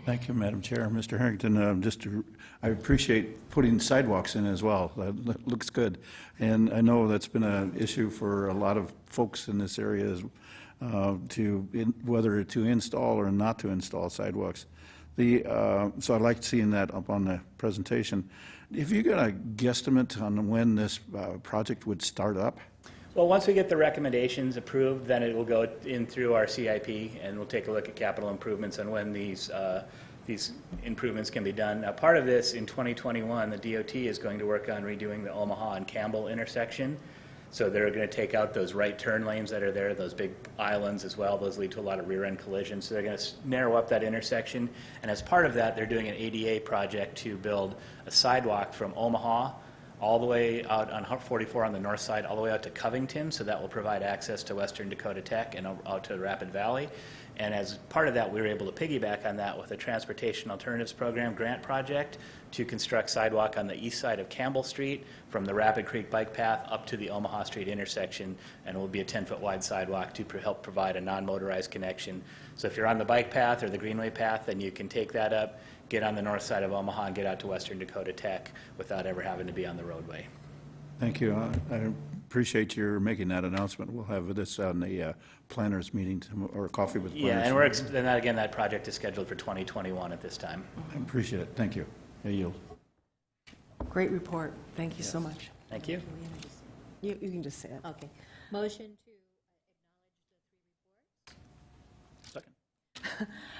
Thank you, Madam Chair. Mr. Harrington, I appreciate putting sidewalks in as well. That looks good. And I know that's been an issue for a lot of folks in this area, whether to install or not to install sidewalks. So I liked seeing that up on the presentation. Have you got a guesstimate on when this project would start up? Well, once we get the recommendations approved, then it will go in through our CIP, and we'll take a look at capital improvements and when these improvements can be done. Now, part of this, in 2021, the DOT is going to work on redoing the Omaha and Campbell intersection. So they're going to take out those right turn lanes that are there, those big islands as well. Those lead to a lot of rear-end collisions. So they're going to narrow up that intersection. And as part of that, they're doing an ADA project to build a sidewalk from Omaha all the way out on 44 on the north side, all the way out to Covington. So that will provide access to Western Dakota Tech and out to Rapid Valley. And as part of that, we were able to piggyback on that with a Transportation Alternatives Program grant project to construct sidewalk on the east side of Campbell Street from the Rapid Creek bike path up to the Omaha Street intersection, and it will be a 10-foot wide sidewalk to help provide a non-motorized connection. So if you're on the bike path or the Greenway path, then you can take that up, get on the north side of Omaha, and get out to Western Dakota Tech without ever having to be on the roadway. Thank you. I appreciate your making that announcement. We'll have this on the planners meeting or Coffee with Planners. Yeah, and again, that project is scheduled for 2021 at this time. I appreciate it. Thank you. I yield. Great report. Thank you so much. Thank you. You can just say it. Okay. Motion to Second.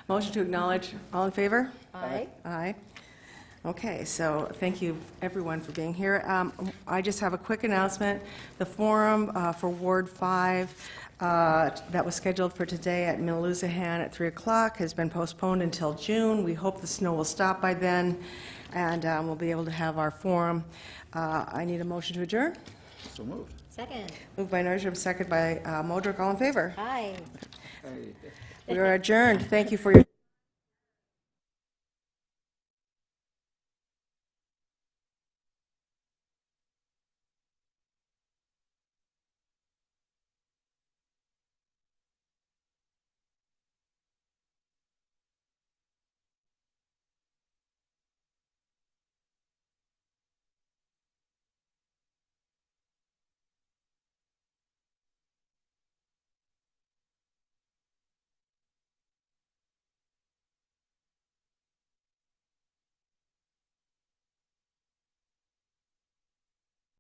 Motion to acknowledge. All in favor? Aye. Aye. Okay, so thank you, everyone, for being here. I just have a quick announcement. The forum for Ward 5 that was scheduled for today at Milaluzahan at 3 o'clock has been postponed until June. We hope the snow will stop by then, and we'll be able to have our forum. I need a motion to adjourn. So moved. Second. Moved by Nordstrom, second by Modrick. All in favor? Aye. We are adjourned. Thank you for your